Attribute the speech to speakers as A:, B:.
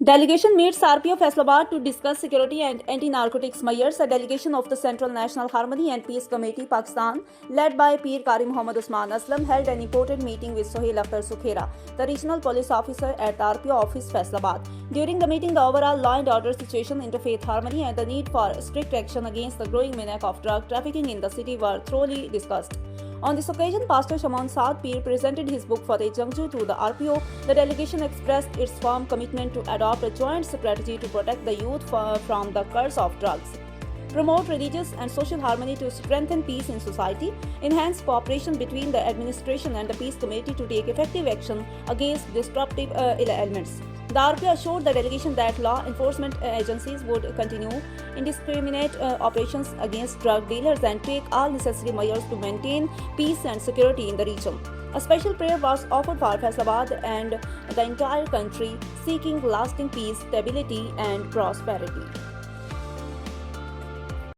A: Delegation meets RPO Faisalabad to discuss security and anti-narcotics measures. A delegation of the Central National Harmony and Peace Committee, Pakistan, led by Peer Qari Muhammad Usman Aslam, held an important meeting with Sohail Akhtar Sukhera, the regional police officer at the RPO office, Faisalabad. During the meeting, the overall law and order situation, interfaith harmony, and the need for strict action against the growing menace of drug trafficking in the city were thoroughly discussed. On this occasion, Pastor Shamoon Saad presented his book Fateh Jangju to the RPO. The delegation expressed its firm commitment to adopt a joint strategy to protect the youth from the curse of drugs, promote religious and social harmony to strengthen peace in society, enhance cooperation between the administration and the peace committee to take effective action against disruptive elements. The RPO assured the delegation that law enforcement agencies would continue indiscriminate operations against drug dealers and take all necessary measures to maintain peace and security in the region. A special prayer was offered for Faisalabad and the entire country, seeking lasting peace, stability, and prosperity.